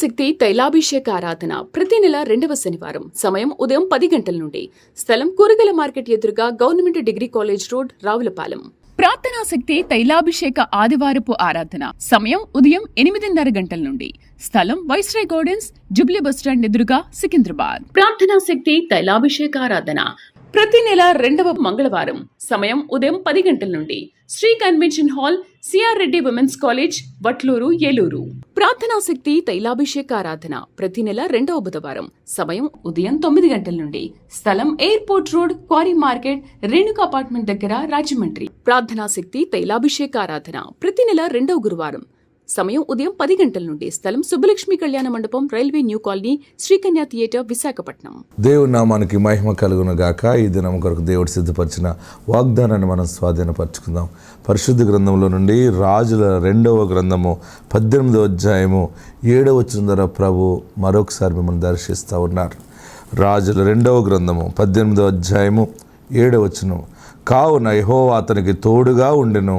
శక్తి తైలాభిషేక ఆరాధన ప్రతి నెల 2వ శనివారం. సమయం ఉదయం 10 గంటల నుండి. స్థలం కూరగాయల మార్కెట్ ఎదురుగా government degree college road, Ravulapalem. ప్రార్థనా శక్తి తైలాభిషేక ఆదివారపు ఆరాధన. సమయం ఉదయం 8:30 గంటల నుండి. స్థలం వైస్రాయ్ గార్డెన్స్, జుబ్లీ బస్టాండ్ ఎదురుగా, సికింద్రాబాద్. ప్రార్థనా శక్తి తైలాభిషేక ఆరాధన ప్రతి నెల 2వ మంగళవారం. సమయం ఉదయం 10 గంటల నుండి. Sri convention hall, CR Reddy women's college, Vatluru, Eluru. ప్రార్థనా శక్తి తైలాభిషేక ఆరాధన ప్రతి నెల 2వ బుధవారం. సమయం ఉదయం 9 గంటల నుండి. స్థలం airport road, quarry market, Renuka apartment దగ్గర, రాజమండ్రి. ప్రార్థనా శక్తి తైలాభిషేక ఆరాధన ప్రతి నెల 2వ గురువారం. సమయం ఉదయం 10 గంటల నుండి. స్థలం సుబ్బలక్ష్మి కళ్యాణ మండపం, railway new colony, Sri Kanya theatre, Visakhapatnam. దేవుని నామానికి మహిమ కలుగును గాక. ఈ దినం కొరకు దేవుడు సిద్ధపరిచిన వాగ్దానాన్ని మనం స్వాధీనపరచుకుందాం. పరిశుద్ధ గ్రంథంలో నుండి రాజుల 2వ గ్రంథము 18వ అధ్యాయము 7వ వచనం ద్వారా ప్రభు మరొకసారి మిమ్మల్ని దర్శిస్తూ ఉన్నారు. రాజుల 2వ గ్రంథము 18వ అధ్యాయము 7వ వచనం. కావున యెహోవా అతనికి తోడుగా ఉండెను,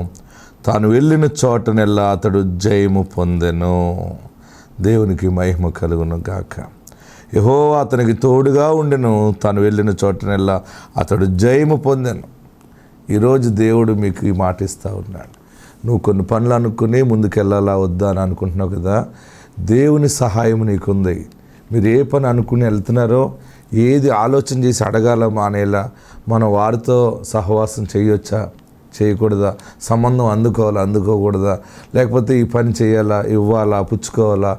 తాను వెళ్ళిన చోటనెల్లా అతడు జయము పొందెను. దేవునికి మహిమ కలుగును గాక. యెహోవా అతనికి తోడుగా ఉండెను, తాను వెళ్ళిన చోటనెల్లా అతడు జయము పొందెను. ఈరోజు దేవుడు మీకు ఈ మాట ఇస్తూ ఉన్నాడు. నువ్వు కొన్ని పనులు అనుకుని ముందుకెళ్ళాలా వద్దా అని అనుకుంటున్నావు కదా, దేవుని సహాయం నీకుంది. మీరు ఏ పని అనుకుని వెళ్తున్నారో, ఏది ఆలోచన చేసి అడగాల మానేలా, మనం వారితో సహవాసం చేయొచ్చా చేయకూడదా, సంబంధం అందుకోకూడదా, లేకపోతే ఈ పని చేయాలా, ఇవ్వాలా, పుచ్చుకోవాలా,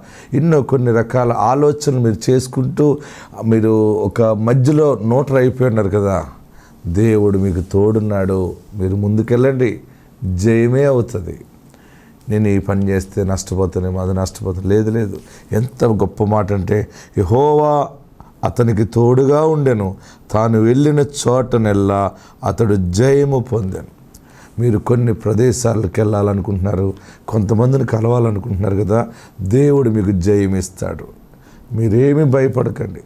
కొన్ని రకాల ఆలోచనలు మీరు చేసుకుంటూ మీరు ఒక మధ్యలో నోటర్ అయిపోయి ఉన్నారు కదా. దేవుడు మీకు తోడున్నాడు. మీరు ముందుకెళ్ళండి, జయమే అవుతుంది. నేను ఈ పని చేస్తే నష్టపోతానేమో, అది నష్టపోతాను, లేదు. ఎంత గొప్ప మాట అంటే, యెహోవా అతనికి తోడుగా ఉండెను, తాను వెళ్ళిన చోటనెల్లా అతడు జయము పొందెను. మీరు కొన్ని ప్రదేశాలకు వెళ్ళాలనుకుంటున్నారు, కొంతమందిని కలవాలనుకుంటున్నారు కదా, దేవుడు మీకు జయం ఇస్తాడు. మీరేమీ భయపడకండి.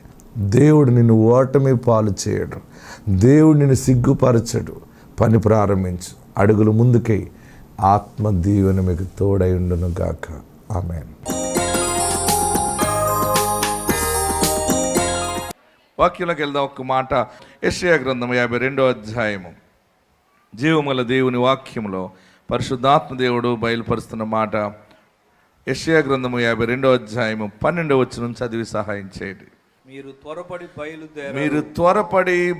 దేవుడు నిన్ను ఓటమి పాలు చేయడు. దేవుడు నిన్ను సిగ్గుపరచడు. పని ప్రారంభించు, అడుగులు ముందుకై. ఆత్మ దీవెన మీకు తోడై ఉండును గాక. ఆమేన్. వాక్యంలోకి వెళ్దాం. ఒక మాట, యెషయా గ్రంథం 52వ అధ్యాయము. జీవముల దేవుని వాక్యంలో పరిశుద్ధాత్మ దేవుడు బయలుపరుస్తున్న మాట. యెషయా గ్రంథము 52వ అధ్యాయము 12వ వచనం చదివి సహాయం చేయండి. మీరు త్వరపడి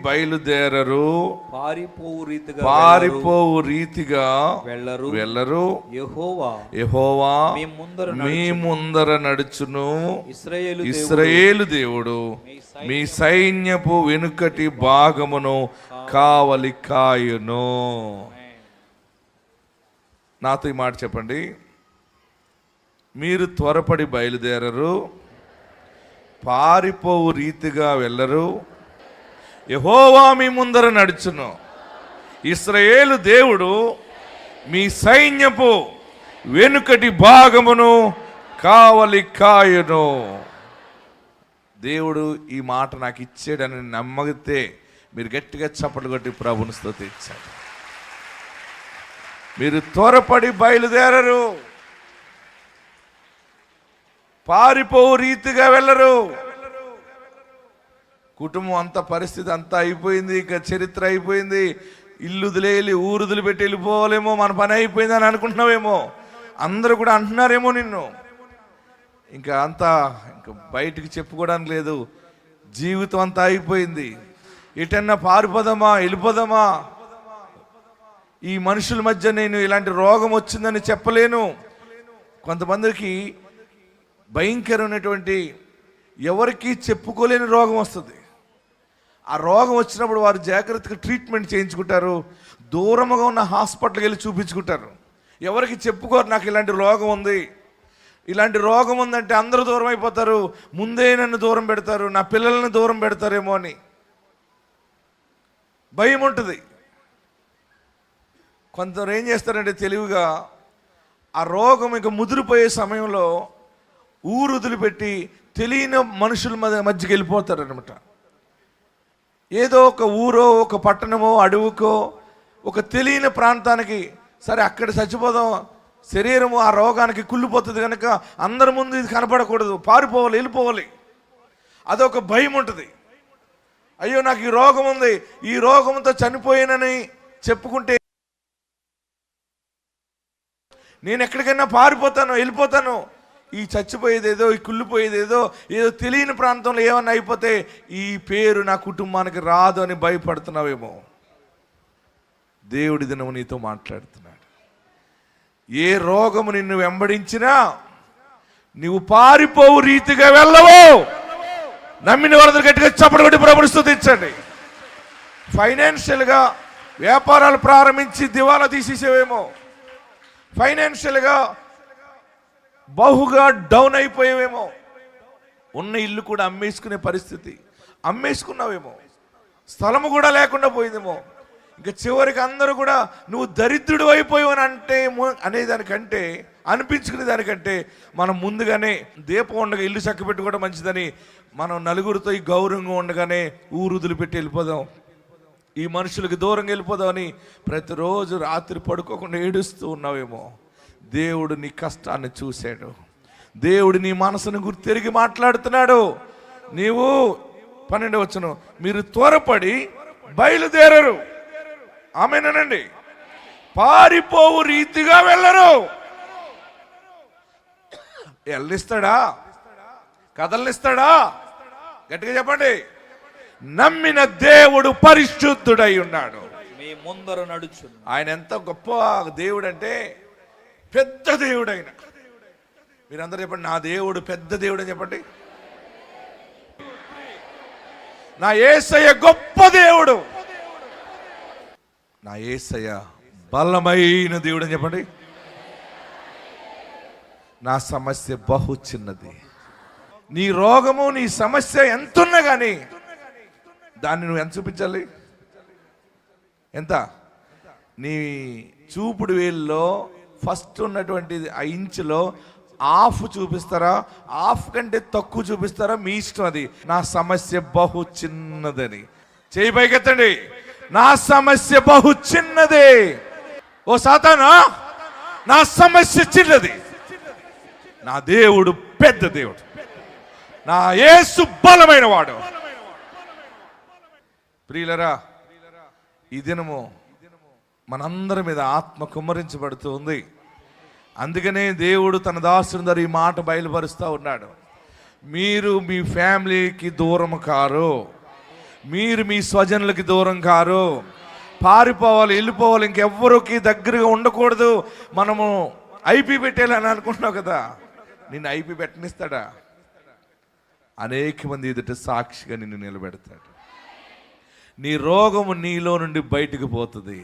బయలుదేరరు, పారిపోవు రీతిగా వెళ్ళరు. యెహోవా మీ ముందర నడుచును. ఇశ్రాయేలు దేవుడు మీ సైన్యపు వెనుకటి భాగమును కావలి కాయును. నాతో ఈ మాట చెప్పండి. మీరు త్వరపడి బయలుదేరరు, పారిపోవు రీతిగా వెళ్ళరు. యెహోవా మీ ముందర నడుచును. ఇశ్రాయేలు దేవుడు మీ సైన్యపు వెనుకటి భాగమును కావలి కాయును. దేవుడు ఈ మాట నాకు ఇచ్చాడని నమ్మగితే మీరు గట్టిగా చప్పట్లు కొట్టి ప్రభుని స్తుతించారు. మీరు త్వరపడి బయలుదేరరు, పారిపోవు రీతిగా వెళ్ళరు. కుటుంబం అంతా పరిస్థితి అంతా అయిపోయింది, ఇక చరిత్ర అయిపోయింది, ఇల్లు వదిలేయాలి, ఊరు వదిలిపెట్టి వెళ్ళిపోవాలేమో, మన పని అయిపోయింది అని అనుకుంటున్నావేమో, అందరూ కూడా అంటున్నారేమో నిన్ను. ఇంకా బయటికి చెప్పుకోవడానికి లేదు, జీవితం అంతా అయిపోయింది, ఎటన్నా పారిపోదామా, వెళ్ళిపోదామా, ఈ మనుషుల మధ్య నేను ఇలాంటి రోగం వచ్చిందని చెప్పలేను. కొంతమందికి భయంకరమైనటువంటి ఎవరికి చెప్పుకోలేని రోగం వస్తుంది. ఆ రోగం వచ్చినప్పుడు వారు జాగ్రత్తగా ట్రీట్మెంట్ చేయించుకుంటారు, దూరంగా ఉన్న హాస్పిటల్కి వెళ్ళి చూపించుకుంటారు. ఎవరికి చెప్పుకోరు, నాకు ఇలాంటి రోగం ఉంది, ఇలాంటి రోగం ఉందంటే అందరూ దూరం అయిపోతారు, ముందే నన్ను దూరం పెడతారు, నా పిల్లల్ని దూరం పెడతారేమో అని భయం ఉంటుంది. కొందరు ఏం చేస్తారంటే తెలివిగా ఆ రోగం ఇంకా ముదిరిపోయే సమయంలో ఊరు వదిలిపెట్టి తెలియని మనుషుల మధ్యకి వెళ్ళిపోతారు అనమాట. ఏదో ఒక ఊరో, ఒక పట్టణమో, అడవుకో, ఒక తెలియని ప్రాంతానికి, సరే అక్కడ చచ్చిపోదాం, శరీరము ఆ రోగానికి కుళ్ళిపోతుంది కనుక అందరి ముందు ఇది కనపడకూడదు, పారిపోవాలి, వెళ్ళిపోవాలి. అదొక భయం ఉంటుంది. అయ్యో నాకు ఈ రోగం ఉంది, ఈ రోగంతో చనిపోయానని చెప్పుకుంటే నేను ఎక్కడికైనా పారిపోతాను, వెళ్ళిపోతాను. ఈ చచ్చిపోయేదేదో, ఈ కుళ్ళిపోయేదేదో, ఏదో తెలియని ప్రాంతంలో ఏమన్నా అయిపోతే ఈ పేరు నా కుటుంబానికి రాదు అని భయపడుతున్నావేమో. దేవుడి దినము నీతో మాట్లాడుతున్నాడు. ఏ రోగము నిన్ను వెంబడించినా నువ్వు పారిపోవు రీతిగా వెళ్ళవు. నమ్మిన వాళ్ళందరూ గట్టిగా చప్పట్లు కొట్టి ప్రభువుని స్తుతించండి. ఫైనాన్షియల్గా వ్యాపారాలు ప్రారంభించి దివాలా తీసేసేవేమో, ఫైనాన్షియల్గా బహుగా డౌన్ అయిపోయేవేమో, ఉన్న ఇల్లు కూడా అమ్మేసుకునే పరిస్థితి, అమ్మేసుకున్నావేమో, స్థలము కూడా లేకుండా పోయిందేమో. ఇంకా చివరికి అందరూ కూడా నువ్వు దరిద్రుడు అయిపోయావు అనేదానికంటే, అనిపించుకునే దానికంటే మనం ముందుగానే దీపం ఉండగా ఇల్లు చక్క పెట్టుకోవడం మంచిదని మనం నలుగురితో ఈ గౌరవంగా ఉండగానే ఊరుదులు పెట్టి వెళ్ళిపోదాం, ఈ మనుషులకు దూరంగా వెళ్ళిపోదాం అని ప్రతిరోజు రాత్రి పడుకోకుండా ఏడుస్తూ ఉన్నావేమో. దేవుడు నీ కష్టాన్ని చూశాడు. దేవుడు నీ మనసును గుర్తిరిగి మాట్లాడుతున్నాడు. నీవు 12వ వచనం, మీరు త్వరపడి బయలుదేరరు, ఆమేనండి, పారిపోవు రీతిగా వెళ్ళరు. ఎల్లిస్తాడా, కదలిస్తాడా? గట్టిగా చెప్పండి. నమ్మిన దేవుడు పరిశుద్ధుడై ఉన్నాడు, మీ ముందర నడుచు. ఆయన ఎంత గొప్ప దేవుడు అంటే, పెద్ద దేవుడు ఆయన. మీరందరూ చెప్పండి, నా దేవుడు పెద్ద దేవుడు అని చెప్పండి. నా యేసయ్య గొప్ప దేవుడు, నా యేసయ్య బలమైన దేవుడు అని చెప్పండి. నా సమస్య బహు చిన్నది. నీ రోగము, నీ సమస్య ఎంతున్నా కానీ దాన్ని నువ్వు ఎంత చూపించాలి? ఎంత? నీ చూపుడు వేల్లో ఫస్ట్ ఉన్నటువంటి ఆ ఇంచులో హాఫ్ చూపిస్తారా, హాఫ్ కంటే తక్కువ చూపిస్తారా, మీ ఇష్టం అది. నా సమస్య బహు చిన్నదని చేయి పైకెత్తండి. నా సమస్య బహు చిన్నది. ఓ సాతానా, నా సమస్య చిన్నది, నా దేవుడు పెద్ద దేవుడు, నా యేసు బలమైన వాడు. ప్రియులరా, ఈ దినము మనందరి మీద ఆత్మ కుమ్మరించబడుతూ ఉంది. అందుకనే దేవుడు తన దాసుని ద్వారా ఈ మాట బయలుపరుస్తూ ఉన్నాడు. మీరు మీ ఫ్యామిలీకి దూరం కారు, మీరు మీ స్వజనులకి దూరం కారు, పారిపోవాలి, వెళ్ళిపోవాలి, ఇంకెవ్వరికి దగ్గరగా ఉండకూడదు. మనము ఐపీ పెట్టేయాలని అనుకుంటున్నావు కదా, నిన్ను ఐపీ పెట్టనిస్తాడా? అనేక మంది ఎదుట సాక్షిగా నిన్ను నిలబెడతాడు. నీ రోగము నీలో నుండి బయటకు పోతుంది.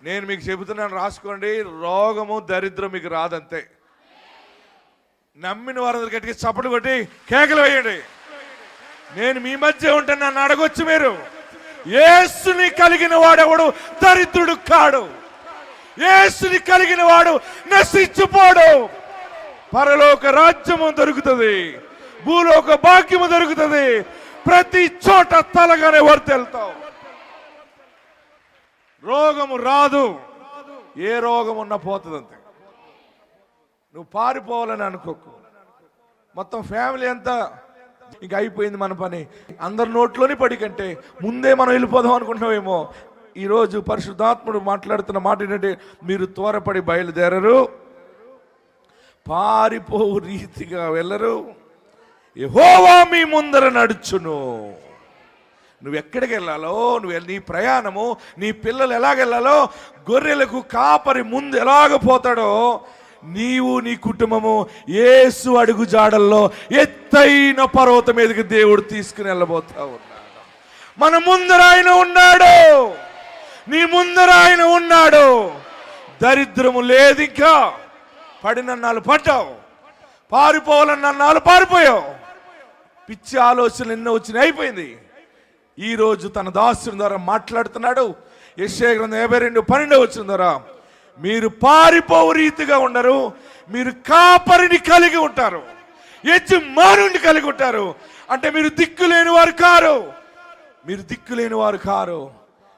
నేను మీకు చెబుతున్నాను, రాసుకోండి. రోగము, దరిద్రం మీకు రాదంతే. నమ్మిన వారందరూ గట్టిగా చప్పట్లు కొట్టి కేకలు వేయండి. నేను మీ మధ్య ఉంటే నన్ను అడగొచ్చు మీరు. యేసుని కలిగిన వాడెవడు దరిద్రుడు కాడు, యేసుని కలిగిన వాడు నశించిపోడు. పరలోక రాజ్యము దొరుకుతుంది, భూలోక భాగ్యము దొరుకుతుంది. ప్రతి చోట తలగానే వర్తెళ్తావు. రోగము రాదు, ఏ రోగం ఉన్నా పోతుంది అంతే. నువ్వు పారిపోవాలని అనుకోకు. మొత్తం ఫ్యామిలీ అంతా ఇంకా అయిపోయింది మన పని, అందరి నోట్లోని పడి కంటే ముందే మనం వెళ్ళిపోదాం అనుకుంటున్నామేమో. ఈరోజు పరిశుద్ధాత్ముడు మాట్లాడుతున్న మాట ఏంటంటే, మీరు త్వరపడి బయలుదేరరు, పారిపోవు రీతిగా వెళ్ళరు, యెహోవా మీ ముందర నడుచును. నువ్వు ఎక్కడికి వెళ్ళాలో, నీ ప్రయాణము, నీ పిల్లలు ఎలాగెళ్ళాలో, గొర్రెలకు కాపరి ముందు ఎలాగ పోతాడో, నీవు నీ కుటుంబము యేసు అడుగు జాడల్లో ఎత్తైన పర్వతం మీదకి దేవుడు తీసుకుని వెళ్ళబోతా ఉన్నాడు. మన ముందర ఆయన ఉన్నాడు, నీ ముందర ఆయన ఉన్నాడు. దరిద్రము లేదు, ఇంకా పడినన్నాళ్ళు పడ్డావు, పారిపోవాలన్నాళ్ళు పారిపోయావు, పిచ్చి ఆలోచనలు ఎన్నో వచ్చినాయి, అయిపోయింది. ఈరోజు తన దాసుని ద్వారా మాట్లాడుతున్నాడు. యెషయా గ్రంథం 52:12 ద్వారా, మీరు పారిపోవు రీతిగా ఉండరు, మీరు కాపరిని కలిగి ఉంటారు, యజమానుని కలిగి ఉంటారు. అంటే మీరు దిక్కులేని వారు కారు, మీరు దిక్కులేని వారు కారు.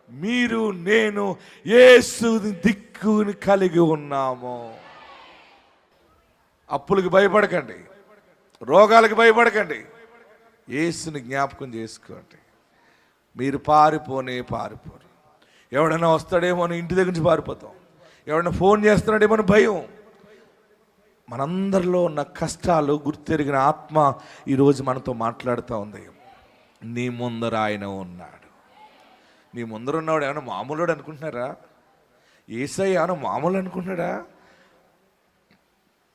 మీరు నేను యేసు దిక్కుని కలిగి ఉన్నాము. అప్పులకు భయపడకండి, రోగాలకు భయపడకండి, యేసుని జ్ఞాపకం చేసుకోండి. మీరు పారిపోరు. ఎవడైనా వస్తాడేమో అని ఇంటి దగ్గర నుంచి పారిపోతాం, ఎవడైనా ఫోన్ చేస్తున్నాడేమో అని భయం. మనందరిలో ఉన్న కష్టాలు గుర్తెరిగిన ఆత్మ ఈరోజు మనతో మాట్లాడుతూ ఉంది. నీ ముందర ఆయన ఉన్నాడు. నీ ముందర ఉన్నవాడు ఏమైనా మామూలుడు అనుకుంటున్నారా? యేసయ్య ఏమైనా మామూలు అనుకుంటున్నాడా?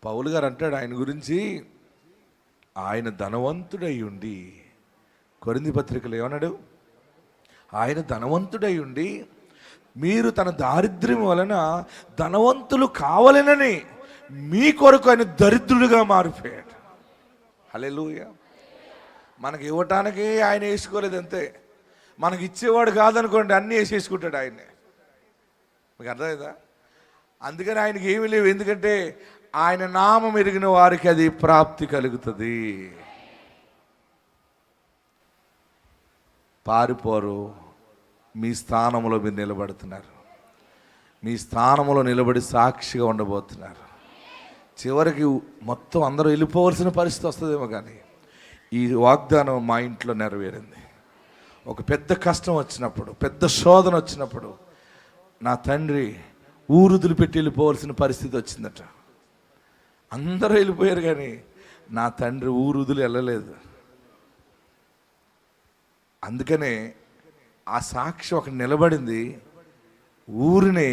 పౌలు గారు అంటాడు ఆయన గురించి, ఆయన ధనవంతుడై ఉండి, కొరింథీ పత్రికలో ఏమన్నాడు? ఆయన ధనవంతుడై ఉండి మీరు తన దారిద్ర్యం వలన ధనవంతులు కావాలనని మీ కొరకు ఆయన దరిద్రుడిగా మారిపోయాడు. హల్లెలూయా. మనకి ఇవ్వటానికి ఆయన వేసుకోలేదు అంతే. మనకి ఇచ్చేవాడు కాదనుకోండి, అన్నీ వేసేసుకుంటాడు ఆయన్ని. మీకు అర్థమైందా? అందుకని ఆయనకి ఏమీ లేవు. ఎందుకంటే ఆయన నామం ఎరిగిన వారికి అది ప్రాప్తి కలుగుతుంది. పారిపోరు, మీ స్థానంలో మీరు నిలబడుతున్నారు. మీ స్థానంలో నిలబడి సాక్షిగా ఉండబోతున్నారు. చివరికి మొత్తం అందరూ వెళ్ళిపోవలసిన పరిస్థితి వస్తుందేమో, కానీ ఈ వాగ్దానం మా ఇంట్లో నెరవేరింది. ఒక పెద్ద కష్టం వచ్చినప్పుడు, పెద్ద శోధన వచ్చినప్పుడు నా తండ్రి ఊరు వదిలిపెట్టి వెళ్ళిపోవలసిన పరిస్థితి వచ్చిందట. అందరూ వెళ్ళిపోయారు, కానీ నా తండ్రి ఊరు వదిలి వెళ్ళలేదు. అందుకనే ఆ సాక్షి ఒకటి నిలబడింది. ఊరిని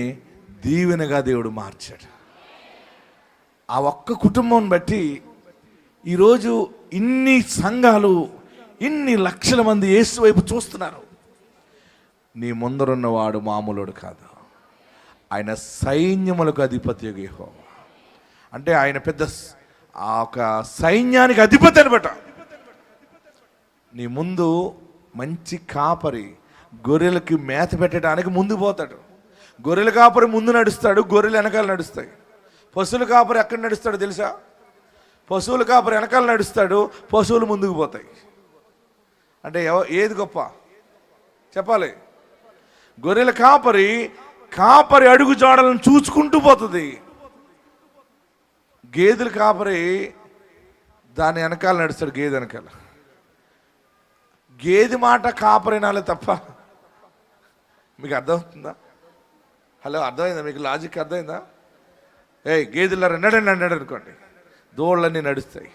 దీవెనగా దేవుడు మార్చాడు. ఆ ఒక్క కుటుంబం బట్టి ఈరోజు ఇన్ని సంఘాలు, ఇన్ని లక్షల మంది యేసు వైపు చూస్తున్నారు. నీ ముందరున్నవాడు మామూలుడు కాదు. ఆయన సైన్యములకు అధిపతి యెహోవా. అంటే ఆయన పెద్ద ఆ ఒక సైన్యానికి అధిపతి అనమాట. నీ ముందు మంచి కాపరి గొర్రెలకి మేత పెట్టడానికి ముందు పోతాడు. గొర్రెల కాపరి ముందు నడుస్తాడు, గొర్రెలు వెనకాల నడుస్తాయి. పశువుల కాపరి ఎక్కడ నడుస్తాడు తెలుసా? పశువుల కాపరి వెనకాల నడుస్తాడు, పశువులు ముందుకు పోతాయి. అంటే ఏది గొప్ప చెప్పాలి? గొర్రెల కాపరి అడుగు జాడలను చూసుకుంటూ పోతుంది. గేదెల కాపరి దాని వెనకాల నడుస్తాడు, గేదె వెనకాల. గేదె మాట కాపరినాలే తప్ప. మీకు అర్థమవుతుందా? హలో, అర్థమైందా? మీకు లాజిక్ అర్థమైందా? గేదెలారా నడండి అన్నాడు అనుకోండి, దోళ్ళన్నీ నడుస్తాయి.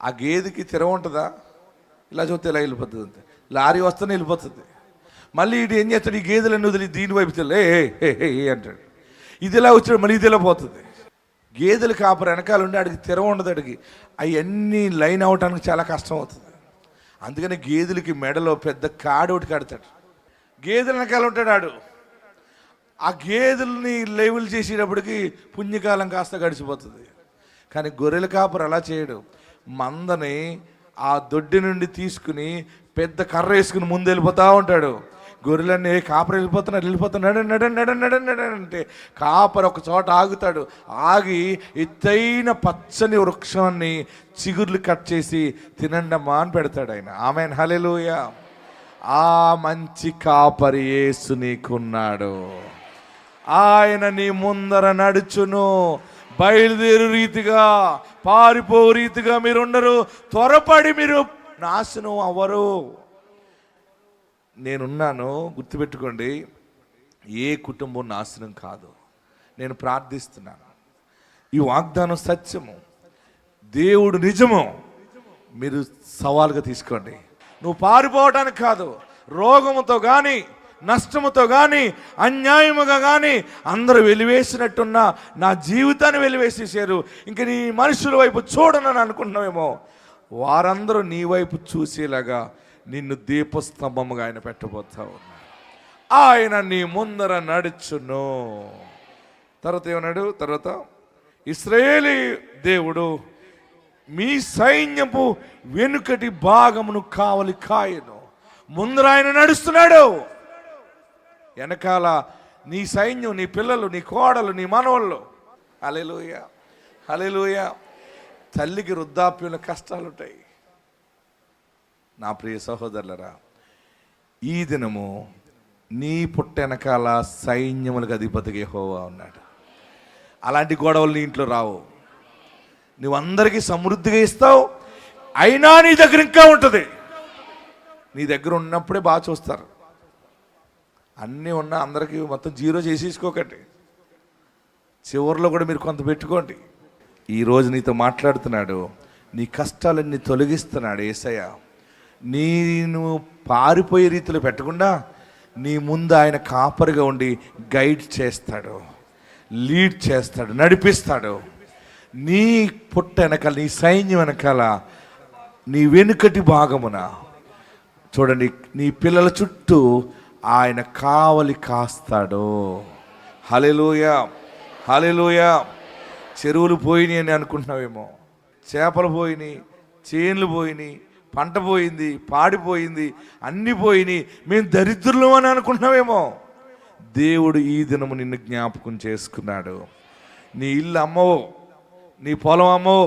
ఆ గేదెకి తెరవ ఉంటుందా? ఇలా చూస్తే ఇలా వెళ్ళిపోతుంది అంతే. లారీ వస్తేనే వెళ్ళిపోతుంది. మళ్ళీ ఇటు ఏం చేస్తాడు? ఈ గేదెలన్నీ వదిలి దీని వైపు తెల్లే అంటాడు. ఇది ఇలా వచ్చాడు, మళ్ళీ ఇది ఇలా పోతుంది. గేదెలు కాపరి వెనకాల ఉండి ఆడికి తెరవ ఉండదు. అడిగి అవన్నీ లైన్ అవటానికి చాలా కష్టం అవుతుంది. అందుకని గేదెలకి మెడలో పెద్ద కాడు ఒకటి కడతాడు. గేదెల వెనకాల ఉంటాడు ఆడు. ఆ గేదెల్ని లెవెల్ చేసేటప్పటికి పుణ్యకాలం కాస్త గడిచిపోతుంది. కానీ గొర్రెల కాపరి అలా చేయడు. మందని ఆ దొడ్డి నుండి తీసుకుని పెద్ద కర్ర వేసుకుని ముందు వెళ్ళిపోతూ ఉంటాడు. గొర్రెలన్నీ కాపరి వెళ్ళిపోతున్నాడు అంటే కాపరి ఒక చోట ఆగుతాడు. ఆగి ఎత్తైన పచ్చని వృక్షాన్ని చిగుర్లు కట్ చేసి తినండమ్మా అని పెడతాడు ఆయన. ఆమేన్, హల్లెలూయా. ఆ మంచి కాపరి యేసు నీకున్నాడు. ఆయన నీ ముందర నడుచును. బయలుదేరు రీతిగా, పారిపో రీతిగా మీరు ఉండరు. త్వరపడి మీరు నాశనం అవ్వరు. నేనున్నాను, గుర్తుపెట్టుకోండి. ఏ కుటుంబం నాశనం కాదు. నేను ప్రార్థిస్తున్నాను. ఈ వాగ్దానం సత్యము, దేవుడు నిజము. మీరు సవాలుగా తీసుకోండి. నువ్వు పారిపోవడానికి కాదు, రోగముతో కానీ, నష్టముతో కానీ, అన్యాయముగా కానీ అందరూ వెలివేసినట్టున్న నా జీవితాన్ని వెలివేసేసారు, ఇంక నీ మనుషుల వైపు చూడనని అనుకుంటున్నావేమో. వారందరూ నీ వైపు చూసేలాగా నిన్ను దీపస్తంభముగా ఆయన పెట్టబోతా ఉన్నాడు. ఆయన నీ ముందర నడుచును. తర్వాత ఏమన్నాడు? తర్వాత ఇశ్రాయేలీ దేవుడు మీ సైన్యపు వెనుకటి భాగమును కావలి కాయను. ముందర ఆయన నడుస్తున్నాడు, వెనకాల నీ సైన్యం, నీ పిల్లలు, నీ కోడలు, నీ మనవళ్ళు. హల్లెలూయా, హల్లెలూయా. తల్లికి వృద్ధాప్యంలో కష్టాలు ఉంటాయి. నా ప్రియ సహోదరులరా, ఈ దినము నీ పుట్ట వెనకాల సైన్యములకు అధిపతిగా యెహోవా ఉన్నాడు. అలాంటి గొడవలు నీ ఇంట్లో రావు. నువ్వు అందరికీ సమృద్ధిగా ఇస్తావు, అయినా నీ దగ్గర ఇంకా ఉంటుంది. నీ దగ్గర ఉన్నప్పుడే బాగా చూస్తారు. అన్నీ ఉన్నా అందరికీ మొత్తం జీరో చేసేసుకోకండి. చివరిలో కూడా మీరు కొంత పెట్టుకోండి. ఈరోజు నీతో మాట్లాడుతున్నాడు, నీ కష్టాలన్నీ తొలగిస్తున్నాడు యేసయ్య. నేను పారిపోయే రీతిలో పెట్టకుండా నీ ముందు ఆయన కాపరిగా ఉండి గైడ్ చేస్తాడు, లీడ్ చేస్తాడు, నడిపిస్తాడు. నీ పుట్ట వెనకాల, నీ సైన్యం వెనకాల, నీ వెనుకటి భాగమున చూడండి, నీ పిల్లల చుట్టూ ఆయన కావలి కాస్తాడు. హల్లెలూయా, హల్లెలూయా. చెరువులు పోయినాయి అని అనుకుంటున్నావేమో, చేపలు పోయినాయి, చేన్లు పోయినాయి, పంట పోయింది, పాడిపోయింది, అన్నీ పోయినాయి, మేము దరిద్రులం అని అనుకుంటున్నావేమో. దేవుడు ఈ దినము నిన్ను జ్ఞాపకం చేసుకున్నాడు. నీ ఇల్లు అమ్మవో, నీ పొలం అమ్మవో,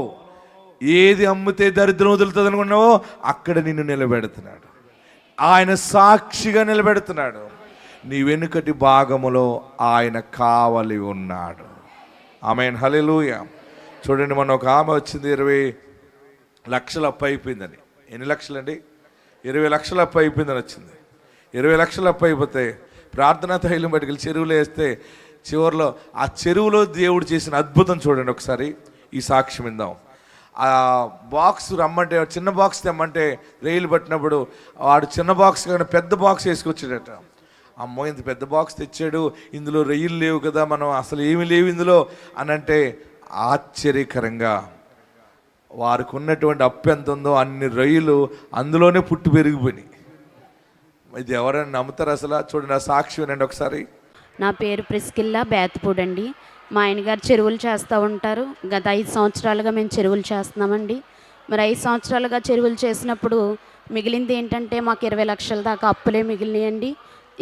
ఏది అమ్మితే దరిద్రం వదులుతుంది అనుకున్నావో అక్కడ నిన్ను నిలబెడుతున్నాడు. ఆయన సాక్షిగా నిలబెడుతున్నాడు. నీ వెనుకటి భాగములో ఆయన కావలి ఉన్నాడు. ఆమేన్, హల్లెలూయా. చూడండి, మొన్న ఒక ఆమె వచ్చింది, 20 లక్షలు అప్పు అయిపోయిందని. ఎన్ని లక్షలండి? 20 లక్షలు అప్పు అయిపోయిందని వచ్చింది. 20 లక్షలు అప్పు అయిపోతే ప్రార్థనా తైలం పట్టుకెళ్ళి చెరువులో వేస్తే చివరిలో ఆ చెరువులో దేవుడు చేసిన అద్భుతం చూడండి. ఒకసారి ఈ సాక్ష్యం విందాం. ఆ బాక్స్ రమ్మంటే, చిన్న బాక్స్ తెమ్మంటే రైలు పట్టినప్పుడు వాడు చిన్న బాక్స్ కానీ పెద్ద బాక్స్ వేసుకొచ్చాడట. అమ్మో, ఇంత పెద్ద బాక్స్ తెచ్చాడు, ఇందులో రొయ్యలు లేవు కదా, మనం అసలు ఏమీ లేవు ఇందులో అని అంటే ఆశ్చర్యకరంగా వారికి ఉన్నటువంటి అప్పు ఎంత ఉందో అన్ని రొయ్యలు అందులోనే పుట్టి పెరిగిపోయినాయి. ఇది ఎవరైనా నమ్ముతారు అసలు? చూడండి, ఆ సాక్షి వినండి ఒకసారి. నా పేరు ప్రిస్కిల్లా బేతపూడండి. మా ఆయనగారు చెరువులు చేస్తూ ఉంటారు. గత 5 సంవత్సరాలుగా మేము చెరువులు చేస్తున్నామండి. మరి 5 సంవత్సరాలుగా చెరువులు చేసినప్పుడు మిగిలింది ఏంటంటే మాకు 20 లక్షల దాకా అప్పులే మిగిలినాయండి.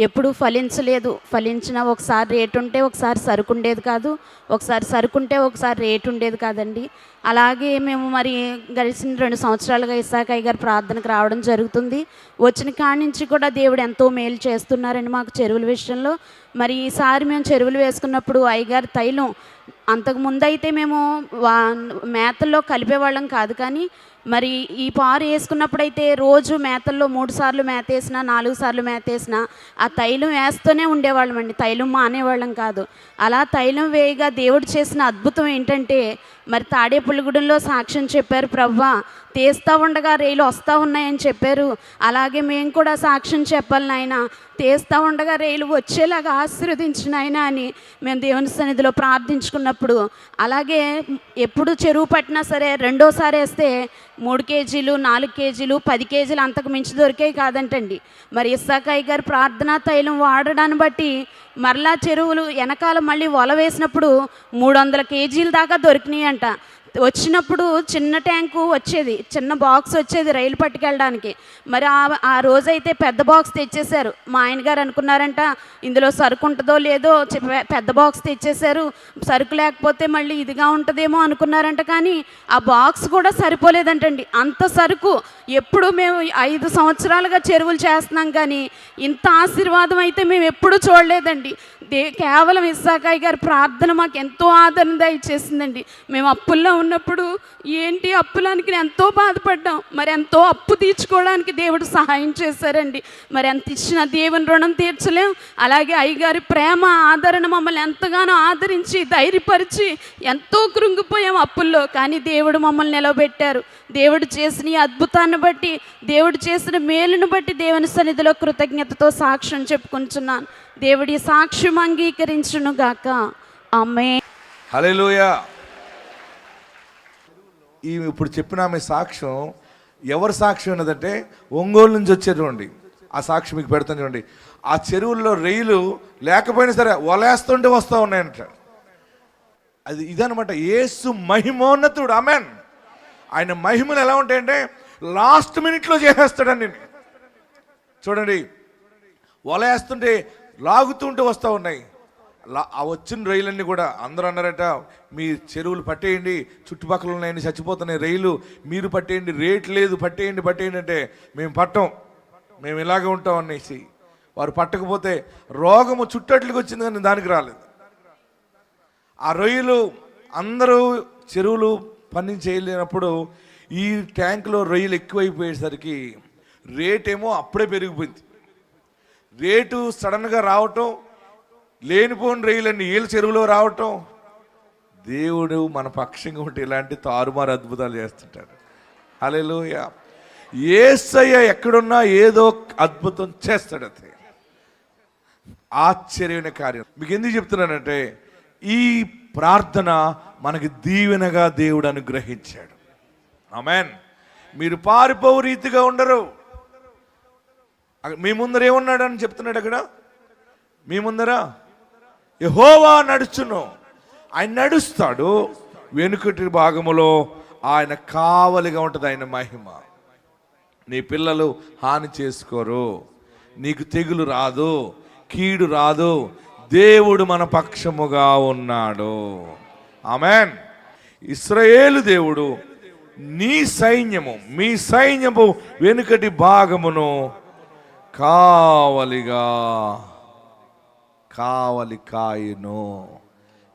ఎప్పుడూ ఫలించలేదు. ఫలించిన ఒకసారి రేటు ఉంటే ఒకసారి సరుకు ఉండేది కాదు, ఒకసారి సరుకుంటే ఒకసారి రేటు ఉండేది కాదండి. అలాగే మేము మరి గడిచిన 2 సంవత్సరాలుగా ఇస్సాకయ్య గారు ప్రార్థనకు రావడం జరుగుతుంది. వచ్చిన కాడి నుంచి కూడా దేవుడు ఎంతో మేలు చేస్తున్నారండి మాకు చెరువుల విషయంలో. మరి ఈసారి మేము చెరువులు వేసుకున్నప్పుడు అయ్యగారి తైలం అంతకుముందు అయితే మేము మేతల్లో కలిపేవాళ్ళం కాదు, కానీ మరి ఈ పారు వేసుకున్నప్పుడైతే రోజు మేతల్లో 3 సార్లు మేత వేసినా 4 సార్లు మేత వేసినా ఆ తైలం వేస్తూనే ఉండేవాళ్ళం అండి. తైలం మానేవాళ్ళం కాదు. అలా తైలం వేయగా దేవుడు చేసిన అద్భుతం ఏంటంటే, మరి తాడేపల్లిగూడెంలో సాక్ష్యం చెప్పారు, ప్రవ్వా తీస్తూ ఉండగా రైలు వస్తూ ఉన్నాయని చెప్పారు. అలాగే మేము కూడా సాక్ష్యం చెప్పాలి నాయన, తీస్తూ ఉండగా రైలు వచ్చేలాగా ఆశీర్వదించిన ఆయన అని మేము దేవుని సన్నిధిలో ప్రార్థించుకున్నప్పుడు, అలాగే ఎప్పుడు చెరువు పట్టినా సరే రెండోసారి వేస్తే 3 కేజీలు 4 కేజీలు 10 కేజీలు అంతకు మించి దొరికేవి కాదంటండి. మరి ఇస్సాకయ్య గారు ప్రార్థనా తైలం వాడడాన్ని బట్టి మరలా చెరువులు వెనకాల మళ్ళీ వల వేసినప్పుడు 300 కేజీల దాకా దొరికినాయి అంట. వచ్చినప్పుడు చిన్న ట్యాంకు వచ్చేది, చిన్న బాక్స్ వచ్చేది రైలు పట్టుకెళ్ళడానికి. మరి ఆ రోజైతే పెద్ద బాక్స్ తెచ్చేశారు. మా ఆయన గారు అనుకున్నారంట ఇందులో సరుకు ఉంటుందో లేదో, పెద్ద బాక్స్ తెచ్చేశారు, సరుకు లేకపోతే మళ్ళీ ఇదిగా ఉంటుందేమో అనుకున్నారంట. కానీ ఆ బాక్స్ కూడా సరిపోలేదంటండి, అంత సరుకు. ఎప్పుడు మేము 5 సంవత్సరాలుగా చెరువులు చేస్తున్నాం కానీ ఇంత ఆశీర్వాదం అయితే మేము ఎప్పుడూ చూడలేదండి. కేవలం ఇస్సాకయ్య గారి ప్రార్థన మాకు ఎంతో ఆదరణ దయచేసిందండి. మేము అప్పుల్లో ఉన్నప్పుడు ఏంటి అప్పులానికి ఎంతో బాధపడ్డాం. మరి ఎంతో అప్పు తీర్చుకోవడానికి దేవుడు సహాయం చేశారండి. మరి ఎంత ఇచ్చిన దేవుని రుణం తీర్చలేం. అలాగే అయ్యగారి ప్రేమ ఆదరణ మమ్మల్ని ఎంతగానో ఆదరించి ధైర్యపరిచి ఎంతో కృంగిపోయాం అప్పుల్లో, కానీ దేవుడు మమ్మల్ని నిలబెట్టారు. దేవుడు చేసిన ఈ అద్భుతాన్ని బట్టి, దేవుడు చేసిన మేలును బట్టి దేవుని సన్నిధిలో కృతజ్ఞతతో సాక్ష్యం చెప్పుకుంటున్నాను. దేవుడి సాక్ష్యం అంగీకరించును గాక. ఆమేన్. హల్లెలూయా. ఈ ఇప్పుడు చెప్పిన ఆమె సాక్ష్యం ఎవరి సాక్ష్యం ఉన్నదంటే ఒంగోలు నుంచి వచ్చేటువంటి ఆ సాక్ష్యం మీకు పెడతాను చూడండి. ఆ చెరువుల్లో రైలు లేకపోయినా సరే వలేస్తుంటే వస్తూ ఉన్నాయంట. అది ఇదనమాట యేసు మహిమోన్నతుడు. ఆమేన్. ఆయన మహిమలు ఎలా ఉంటాయంటే లాస్ట్ మినిట్లో చేసేస్తాడండి. చూడండి, వలేస్తుంటే లాగుతుంటే వస్తూ ఉన్నాయి. ఆ వచ్చిన రైలన్నీ కూడా అందరూ అన్నారట, మీ చెరువులు పట్టేయండి, చుట్టుపక్కల ఉన్నాయని చచ్చిపోతున్నాయి రైలు, మీరు పట్టేయండి, రేట్ లేదు, పట్టేయండి అంటే మేము పట్టం, మేము ఇలాగే ఉంటాం అనేసి వారు పట్టకపోతే రోగము చుట్టట్లుగా వచ్చింది కానీ దానికి రాలేదు. ఆ రొయ్యలు అందరూ చెరువులు పని చేయలేనప్పుడు ఈ ట్యాంకులో రొయ్యలు ఎక్కువైపోయేసరికి రేటేమో అప్పుడే పెరిగిపోయింది. రేటు సడన్గా రావటం, లేనిపోని రొయ్యలన్నీ వీళ్ళ చెరువులో రావటం. దేవుడు మన పక్షంగా ఉంటే ఇలాంటి తారుమారు అద్భుతాలు చేస్తుంటాడు. హల్లెలూయా. యేసయ్య ఎక్కడున్నా ఏదో అద్భుతం చేస్తాడు. అది ఆశ్చర్యమైన కార్యం. మీకు ఎందుకు చెప్తున్నానంటే ఈ ప్రార్థన మనకి దీవెనగా దేవుడు అనుగ్రహించాడు. ఆమేన్. మీరు పారిపోవు రీతిగా ఉండరు. మీ ముందర ఏమన్నాడు అని చెప్తున్నాడు అక్కడ. మీ ముందర యెహోవా నడుచును, ఆయన నడుస్తాడు. వెనుకటి భాగములో ఆయన కావలిగా ఉంటుంది ఆయన మహిమ. నీ పిల్లలు హాని చేసుకోరు, నీకు తెగులు రాదు, కీడు రాదు. దేవుడు మన పక్షముగా ఉన్నాడు. ఆమేన్. ఇశ్రాయేలు దేవుడు నీ సైన్యము, మీ సైన్యము వెనుకటి భాగమును కావలి కాయును.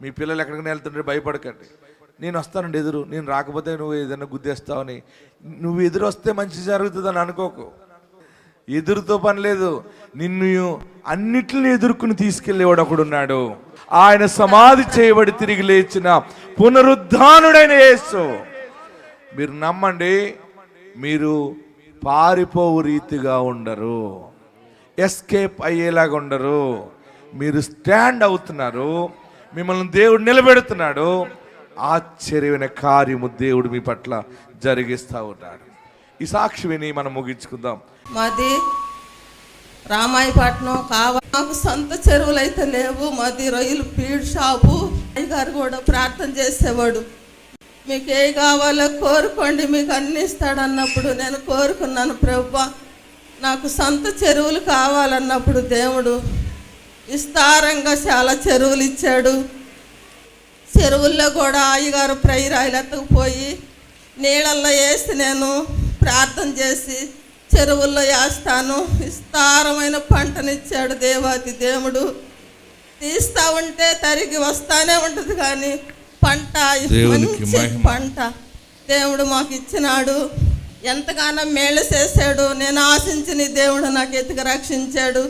మీ పిల్లలు ఎక్కడికైనా వెళ్తుంటే భయపడకండి. నేను వస్తానండి ఎదురు, నేను రాకపోతే నువ్వు ఏదైనా గుద్దేస్తావని. నువ్వు ఎదురు వస్తే మంచి జరుగుతుందని అనుకోకు. ఎదురుతో పని లేదు. నిన్ను అన్నిటిని ఎదుర్కొని తీసుకెళ్లేవాడు ఒకడున్నాడు. ఆయన సమాధి చేయబడి తిరిగి లేచిన పునరుద్ధానుడైన యేసు. మీరు నమ్మండి, మీరు పారిపోవు రీతిగా ఉండరు, ఎస్కేప్ అయ్యేలాగా ఉండరు. మీరు స్టాండ్ అవుతున్నారు, మిమ్మల్ని దేవుడు నిలబెడుతున్నాడు. ఆశ్చర్యమైన కార్యము దేవుడు మీ పట్ల జరిగిస్తూ ఉన్నాడు. ఈ సాక్షి విని మనం ముగించుకుందాం. మాది రామాయపట్నం నాకు సొంత చెరువులు అయితే లేవు. మాది రొయ్యలు ఫీడ్ షాపు. గారు కూడా ప్రార్థన చేసేవాడు, మీకు ఏ కావాలో కోరుకోండి మీకు అన్ని ఇస్తాడన్నప్పుడు నేను కోరుకున్నాను, ప్రభువా నాకు సొంత చెరువులు కావాలన్నప్పుడు దేవుడు విస్తారంగా చాలా చెరువులు ఇచ్చాడు. చెరువుల్లో కూడా అయ్యగారు ప్రైరాయిలు ఎత్తకపోయి నీళ్ళల్లో వేసి నేను ప్రార్థన చేసి చెరువుల్లో వేస్తాను. విస్తారమైన పంటనిచ్చాడు దేవాతి దేవుడు. తీస్తూ ఉంటే తరిగి వస్తానే ఉంటుంది కానీ పంట మంచి పంట దేవుడు మాకు ఇచ్చినాడు. ఎంతగానో మేలు చేశాడు. నేను ఆశించిన దేవుడు నాకు ఎత్తుకు రక్షించాడు.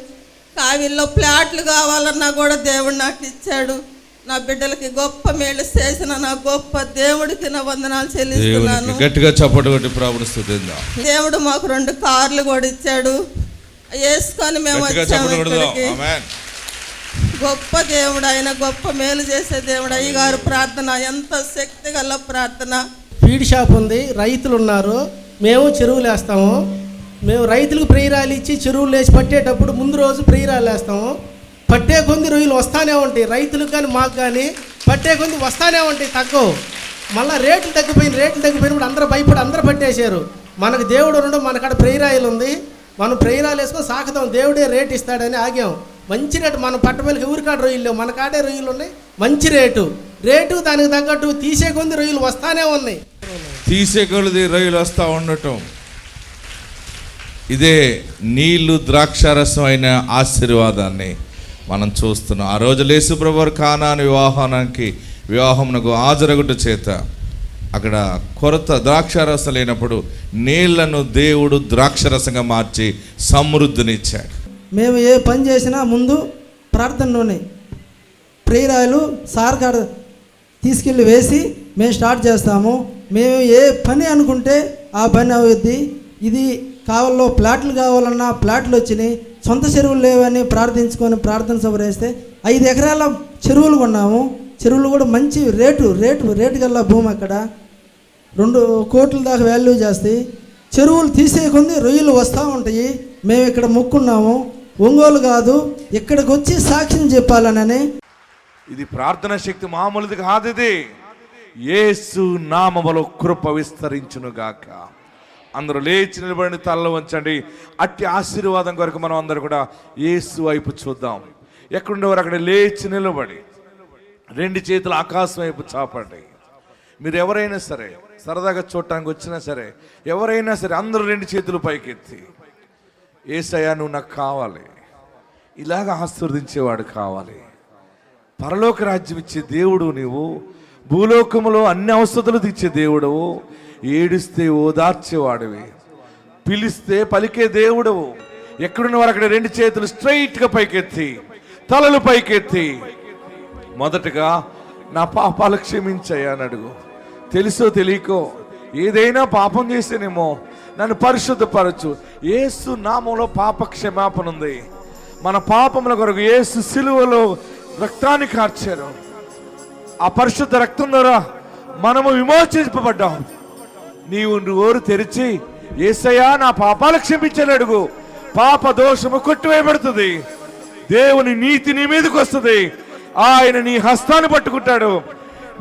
కావిల్లో ప్లాట్లు కావాలన్నా కూడా దేవుడు నాకు ఇచ్చాడు. నా బిడ్డలకి గొప్ప మేలు చేసిన నా గొప్ప దేవుడికి నా వందనాలు చెల్లిస్తున్నాను. గట్టిగా చప్పట్లు కొట్టి ప్రభువుని స్తుతిద్దాం. దేవుడు మాకు 2 కార్లు కూడా ఇచ్చాడు. వేసుకొని మేము వచ్చాము ఇక్కడికి. గొప్ప దేవుడు ఆయన, గొప్ప మేలు చేసే దేవుడు. అయ్యగారు ప్రార్థన ఎంత శక్తి గల ప్రార్థన. ఫీడ్ షాప్ ఉంది, రైతులు ఉన్నారు, మేము చెరువులు వేస్తాము. మేము రైతులకు ప్రేరాలు ఇచ్చి చెరువులు వేసి పట్టేటప్పుడు ముందు రోజు ప్రేరాలు వేస్తాము. పట్టే కొంది రొయ్యలు వస్తానే ఉంటాయి, రైతులకు కానీ మాకు కానీ పట్టే కొంది వస్తానే ఉంటాయి. తక్కువ మళ్ళీ రేట్లు తగ్గిపోయినప్పుడు అందరూ భయపడి అందరూ పట్టేశారు. మనకు దేవుడు ఉండడం, మనకాడ ప్రేరాయిలు ఉంది, మనం ప్రేరాలు వేసుకొని సాకుతాం, దేవుడే రేటు ఇస్తాడని ఆగాం. మంచి రేటు, మన పట్టమేలకి ఊరికాడ రొయ్యలు లేవు, మన కాడే రొయ్యలు ఉన్నాయి. మంచి రేటు దానికి తగ్గట్టు తీసే కొంది రొయ్యలు వస్తానే ఉన్నాయి. తీసే కొలది రొయ్యలు వస్తూ ఉండటం, ఇదే నీళ్లు ద్రాక్షారసం అయిన ఆశీర్వాదాన్ని మనం చూస్తున్నాం. ఆ రోజు యేసుప్రభు కానాను వివాహమునకు హాజరగుట చేత అక్కడ కొరత ద్రాక్షారసం లేనప్పుడు నీళ్లను దేవుడు ద్రాక్షరసంగా మార్చి సమృద్ధినిచ్చాడు. మేము ఏ పని చేసినా ముందు ప్రార్థనలోనే ప్రేరాయలు సార్ కాడ తీసుకెళ్ళి వేసి మేము స్టార్ట్ చేస్తాము. మేము ఏ పని అనుకుంటే ఆ పని అవుద్ది. ఇది కావాలో ప్లాట్లు కావాలన్నా ప్లాట్లు వచ్చినాయి, సొంత చెరువులు లేవని ప్రార్థించుకొని ప్రార్థన సభ వేస్తే 5 ఎకరాల చెరువులు కొన్నాము. చెరువులు కూడా మంచి రేటు గల్లా భూమి, అక్కడ 2 కోట్ల దాకా వాల్యూ చేస్తాయి. చెరువులు తీసే కొంది రొయ్యలు వస్తూ ఉంటాయి. మేము ఇక్కడ మొక్కున్నాము, ఒంగోలు కాదు ఇక్కడికి వచ్చి సాక్ష్యం చెప్పాలనని. ఇది ప్రార్థన శక్తి మామూలుది కాదు. ఇది యేసు నామములో కృప విస్తరించును గాక. అందరూ లేచి నిలబడి తలలో వంచండి. అట్టి ఆశీర్వాదం కొరకు మనం అందరూ కూడా యేసు వైపు చూద్దాం. ఎక్కడుండేవారు అక్కడ లేచి నిలబడి 2 చేతులు ఆకాశం వైపు చాపండి. మీరు ఎవరైనా సరే, సరదాగా చూడటానికి వచ్చినా సరే, ఎవరైనా సరే అందరూ 2 చేతులు పైకెత్తి, యేసయ్యా నువ్వు నాకు కావాలి, ఇలాగ ఆశీర్వదించేవాడు కావాలి. పరలోక రాజ్యం ఇచ్చే దేవుడు నీవు, భూలోకములో అన్ని అవసరతలు తీర్చే దేవుడవు, ఏడిస్తే ఓదార్చేవాడివి, పిలిస్తే పలికే దేవుడవు. ఎక్కడున్న వారు అక్కడ 2 చేతులు స్ట్రైట్గా పైకెత్తి, తలలు పైకెత్తి మొదటగా నా పాపాలు క్షమించయ్యా అని అడుగు. తెలుసో తెలియకో ఏదైనా పాపం చేసేనేమో నన్ను పరిశుద్ధపరచు. యేసు నామంలో పాప క్షమాపణ ఉంది. మన పాపముల కొరకు యేసు సిలువలో రక్తాన్ని కార్చారు. ఆ పరిశుద్ధ రక్తం ద్వారా మనము విమోచింపబడ్డాం. నీవు నోరు తెరిచి యేసయ్యా నా పాపాలు క్షమించని అడుగు. పాప దోషము కొట్టివేయబడుతుంది. దేవుని నీతి నీ మీదకి వస్తుంది. ఆయన నీ హస్తాన్ని పట్టుకుంటాడు.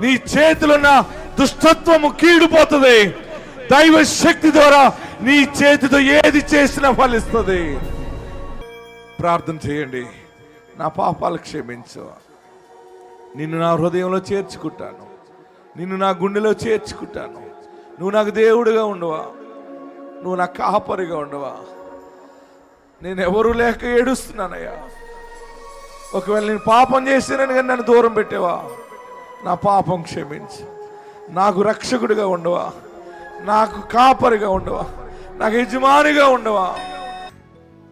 నీ చేతులున్న దుష్టత్వము కీడిపోతుంది. దైవ శక్తి ద్వారా నీ చేతితో ఏది చేసినా ఫలిస్తుంది. ప్రార్థన చేయండి. నా పాపాలు క్షమించు. నిన్ను నా హృదయంలో చేర్చుకుంటాను, నిన్ను నా గుండెలో చేర్చుకుంటాను. నువ్వు నాకు దేవుడిగా ఉండవా, నువ్వు నా కాపరిగా ఉండవా. నేను ఎవరు లేక ఏడుస్తున్నానయ్యా. ఒకవేళ నేను పాపం చేసినాను కానీ నన్ను దూరం పెట్టేవా, నా పాపం క్షమించు. నాకు రక్షకుడిగా ఉండవా, నాకు కాపరిగా ఉండవా, నాకు యజమానిగా ఉండవా.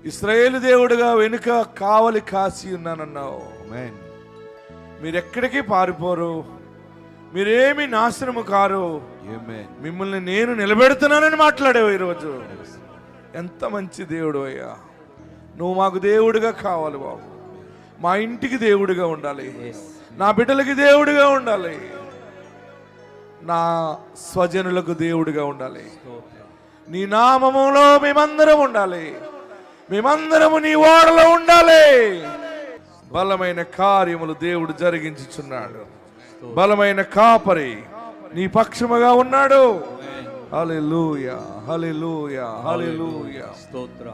ఇశ్రాయేలు దేవుడిగా వెనుక కావలి కాసి ఉన్నానన్నావు. మీరెక్కడికి పారిపోరు, మీరేమి నాశనము కారు, మిమ్మల్ని నేను నిలబెడుతున్నానని మాట్లాడావు ఈరోజు. ఎంత మంచి దేవుడు అయ్యా. నువ్వు మాకు దేవుడిగా కావాలి బాబు. మా ఇంటికి దేవుడిగా ఉండాలి, నా బిడ్డలకి దేవుడిగా ఉండాలి, నా స్వజనులకు దేవుడిగా ఉండాలి. నీ నామములో మేమందరం ఉండాలి, మేమందరము నీ ఓడలో ఉండాలి. బలమైన కార్యములు దేవుడు జరిగించుచున్నాడు. బలమైన కాపరి నీ పక్షముగా ఉన్నాడు. హల్లెలూయా, హల్లెలూయా, హల్లెలూయా.